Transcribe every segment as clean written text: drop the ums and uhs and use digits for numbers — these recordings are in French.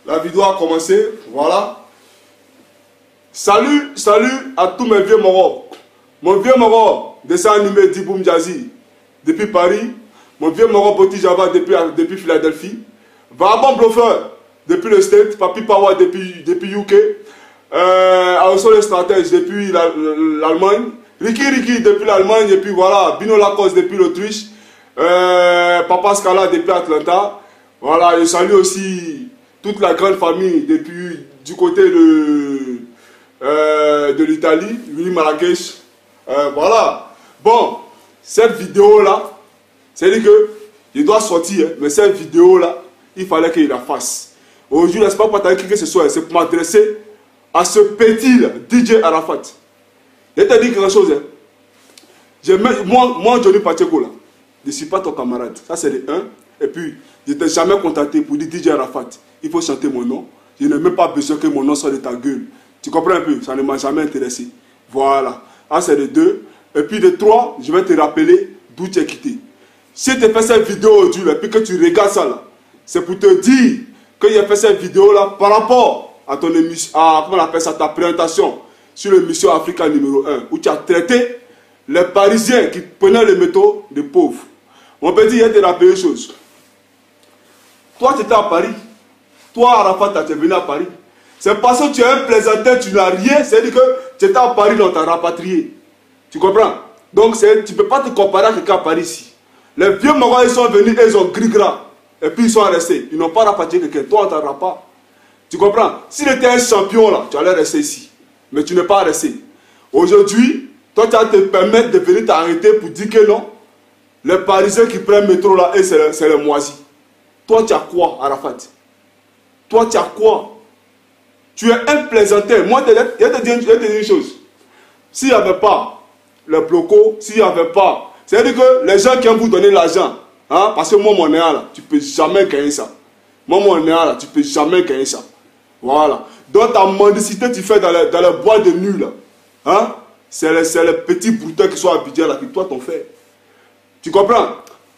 La vidéo a commencé, voilà. Salut à tous mes vieux morons. Mon vieux moron, dessin animé Diboum Jazzy, depuis Paris. Mon vieux moron Boti Java depuis Philadelphie. Vagabond Bluffeur, depuis le State. Papi Power depuis UK. Also les stratèges depuis l'Allemagne. Ricky depuis l'Allemagne. Et puis voilà, Bino Lacoste depuis l'Autriche. Papa Scala depuis Atlanta. Voilà, je salue aussi toute la grande famille depuis du côté de l'Italie, Louis Marrakech. Voilà. Bon, cette vidéo là, c'est-à-dire que il doit sortir, mais cette vidéo là, il fallait qu'il la fasse. Aujourd'hui, c'est pas pour t'aller que ce soit, c'est pour m'adresser à ce petit là, DJ Arafat. Je te dis quelque chose. Hein. Moi, Johnny Pacheco là, je ne suis pas ton camarade. Ça, c'est le 1. Et puis, je ne t'ai jamais contacté pour dire DJ Arafat. Il faut chanter mon nom. Je n'ai même pas besoin que mon nom soit de ta gueule. Tu comprends un peu? Ça ne m'a jamais intéressé. Voilà. Ah, c'est le 2. Et puis le 3, je vais te rappeler d'où tu es quitté. Si tu as fait cette vidéo aujourd'hui, et puis que tu regardes ça là, c'est pour te dire que j'ai fait cette vidéo là par rapport à ton émission, comment on appelle ça, ta présentation sur l'émission Africa numéro 1, où tu as traité les Parisiens qui prenaient le métro de pauvres. Mon petit, je vais te rappeler une chose. Toi, tu étais à Paris. Toi, Arafat, tu es venu à Paris. C'est parce que tu es un plaisantin, tu n'as rien. C'est-à-dire que tu étais à Paris, donc tu as rapatrié. Tu comprends? Donc, tu ne peux pas te comparer à quelqu'un à Paris ici. Les vieux morons, ils sont venus, ils ont gris-gras. Et puis, ils sont restés. Ils n'ont pas rapatrié quelqu'un. Toi, on ne t'en pas. Tu comprends? S'il était un champion, là, tu allais rester ici. Mais tu n'es pas resté. Aujourd'hui, toi, tu vas te permettre de venir t'arrêter pour dire que non. Les Parisiens qui prennent le métro, là, c'est les moisis. Toi, tu as quoi, Arafat? Toi, tu as quoi? Tu es un plaisantin. Moi, je vais te dire une chose. S'il n'y avait pas le bloco, s'il n'y avait pas... C'est-à-dire que les gens qui aiment vous donner l'argent, hein, parce que moi, mon néant, là, tu ne peux jamais gagner ça. Moi, mon néant, là, tu ne peux jamais gagner ça. Voilà. Donc, ta mendicité, tu fais dans les bois de nuit, là. Hein? C'est les petits brouteurs qui sont habillés, là, qui toi, t'en fais. Tu comprends?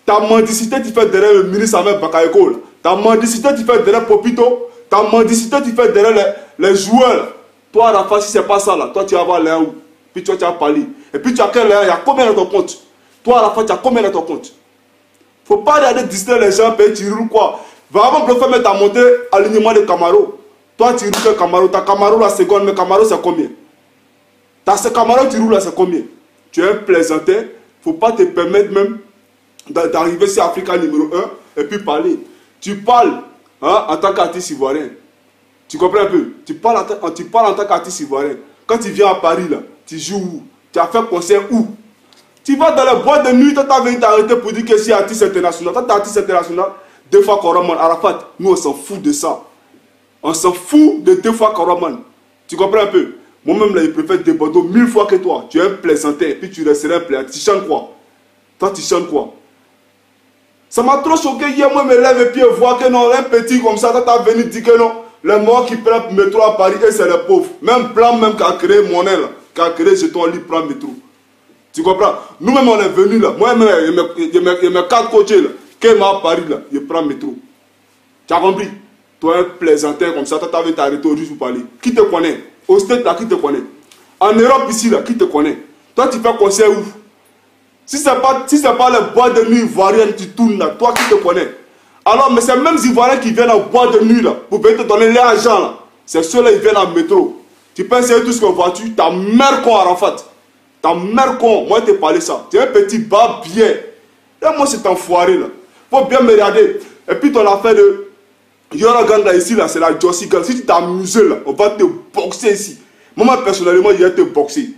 Ta mendicité, tu fais derrière le ministre avec Bakayoko, là. Ta mendicité, tu fais derrière Popito. Ta mendicité, tu fais derrière les joueurs. Toi, Rafa, si ce n'est pas ça, là, toi, tu vas avoir l'air où? Puis toi, tu vas parler. Et puis, tu as quel l'air? Il y a combien dans ton compte? Toi, Rafa, tu as combien dans ton compte? Il ne faut pas aller distraire les gens, puis tu roules quoi? Va avant de faire mettre à monter alignement de Camaro. Toi, tu roules que Camaro. Ta Camaro, la seconde, mais Camaro, c'est combien? Ta Camaro, tu roules là, c'est combien? Tu es un plaisantin. Il ne faut pas te permettre même d'arriver sur Africa numéro 1 et puis parler. Tu parles hein, en tant qu'artiste ivoirien. Tu comprends un peu? Tu parles en tant qu'artiste ivoirien. Quand tu viens à Paris, là, tu joues où? Tu as fait concert où? Tu vas dans les boîtes de nuit, tu as venu t'arrêter pour dire que c'est artiste international. Toi, tu es artiste international, 2 fois Koroman. Arafat, nous, on s'en fout de ça. On s'en fout de 2 fois Koroman. Tu comprends un peu? Moi-même, là, je préfère des Bordeaux 1000 fois que toi. Tu es un plaisantin, et puis tu resterais un plaisantin. Tu chantes quoi? Toi, tu chantes quoi? Ça m'a trop choqué hier, moi, je me lève et puis je vois que non, un petit comme ça, toi, tu as venu dire que non. Les morts qui prennent le métro à Paris, et c'est les pauvres. Même Plan, même qui a créé Monnaie, là, qui a créé Jeton, lui, prend le métro. Tu comprends? Nous-mêmes, on est venus là. Moi-même, il me 4 côtés là. Quand il m'a à Paris là, il prend le métro. Tu as compris? Toi, un plaisantin comme ça, toi, tu avais t'arrêter aujourd'hui pour parler. Qui te connaît? Au State là, qui te connaît? En Europe ici là, qui te connaît? Toi, tu fais concert où? Si ce n'est pas les bois de nuit ivoiriennes, tu tournes là, toi qui te connais. Alors, mais c'est même les Ivoiriens qui viennent en bois de nuit là, pour venir te donner l'argent là. C'est ceux-là qui viennent en métro. Tu penses que tout ce qu'on voit, ta mère con Arafat. Ta mère con, moi je t'ai parlé ça. Tu es un petit bas bien. Et moi c'est enfoiré là. Faut bien me regarder. Et puis ton affaire de Yora Ganga ici là, c'est la Jossy Gang. Si tu t'amuses là, on va te boxer ici. Moi personnellement, je vais te boxer.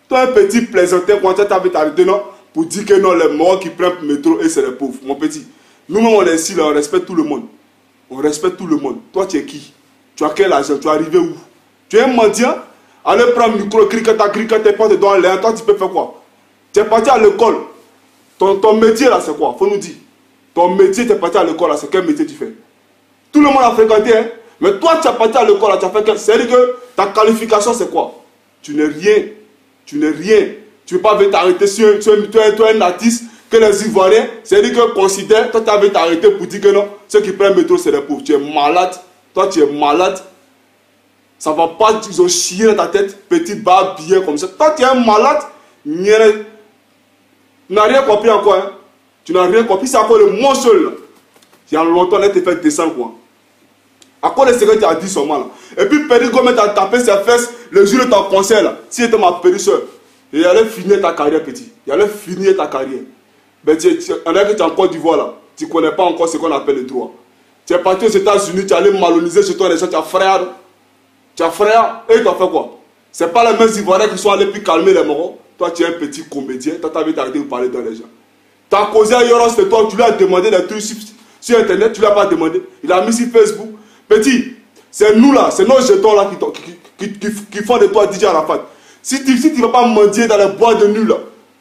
Toi un petit plaisantin, quand tu t'avais arrêté non, pour dire que non, les morts qui prennent le métro et c'est les pauvres. Mon petit, nous-mêmes on est ici là, on respecte tout le monde. On respecte tout le monde. Toi tu es qui? Tu as quel argent? Tu es arrivé où? Tu es un mendiant? Allez prendre le micro, cricket, t'es pas dedans l'air, toi tu peux faire quoi? Tu es parti à l'école. Ton métier là c'est quoi? Faut nous dire. Ton métier, tu es parti à l'école là, c'est quel métier tu fais? Tout le monde a fréquenté, hein? Mais toi tu es parti à l'école là, tu as fait quel? C'est-à-dire que ta qualification c'est quoi? Tu n'es rien. Tu n'es rien. Tu ne peux pas venir t'arrêter sur toi un artiste que les Ivoiriens, c'est-à-dire que considère, toi tu as venir t'arrêter pour dire que non, ceux qui prennent le métro c'est les pauvres. Tu es malade. Toi, tu es malade. Ça va pas, ils ont chié dans ta tête. Petite barbe bien comme ça. Toi, tu es un malade. Tu n'as rien compris encore. Hein? Tu n'as rien compris. C'est encore le mot seul. Là. Il y a longtemps, là, tu fait descendre quoi. À quoi les secrets tu as dit seulement là. Et puis, Péri Gomes t'a tapé ses fesses le jour de ton concert là. Si c'était ma périsseur, il allait finir ta carrière, petit. Il allait finir ta carrière. Mais on a que tu es en Côte d'Ivoire là. Tu ne connais pas encore ce qu'on appelle le droit. Tu es parti aux États-Unis, tu es allé maloniser chez toi les gens, tu as frère. Tu as frère, et tu as fait quoi? C'est pas les mêmes Ivoiriens qui sont allés puis calmer les morons. Toi, tu es un petit comédien, toi, tu as envie d'arrêter de parler dans les gens. Tu as causé à Yoros, c'est toi, tu lui as demandé des trucs sur Internet, tu ne lui as pas demandé. Il a mis sur Facebook. Petit, c'est nous là, c'est nos jetons là qui font de toi DJ Arafat. Si tu ne vas pas mendier dans les bois de nuit là,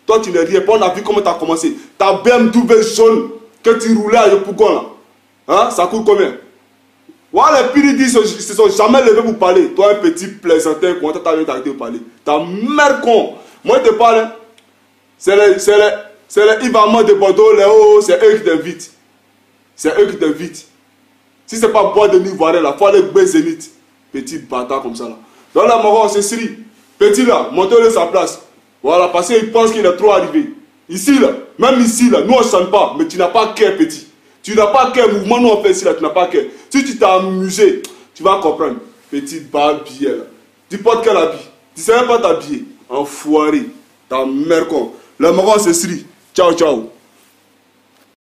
toi tu n'es rien. On a vu comment tu as commencé. Ta BMW jaune que tu roulais à Yopougon là, hein, ça coûte combien? Voilà, les pires disent, ils se sont jamais levés pour parler. Toi, un petit plaisantin, comment tu as arrêté de parler? Ta mère con. Moi, je te parle, hein. C'est les Ivaman de Bordeaux, les hauts, c'est eux qui t'invitent. C'est eux qui t'invitent. Si c'est pas bois de nuit ivoirien là, il faut aller baiser Zénith. Petit bâtard comme ça là. Dans la mort, c'est Siri. Petit là, montez-le sa place. Voilà, parce qu'il pense qu'il est trop arrivé. Ici là, même ici là, nous on ne chante pas, mais tu n'as pas cœur, petit. Tu n'as pas cœur, mouvement nous on fait ici là, tu n'as pas cœur. Si tu t'es amusé, tu vas comprendre. Petit barbier là. Tu portes quel habit? Tu ne sais même pas t'habiller. Enfoiré. Ta mère con. Le mort c'est Siri. Ciao, ciao.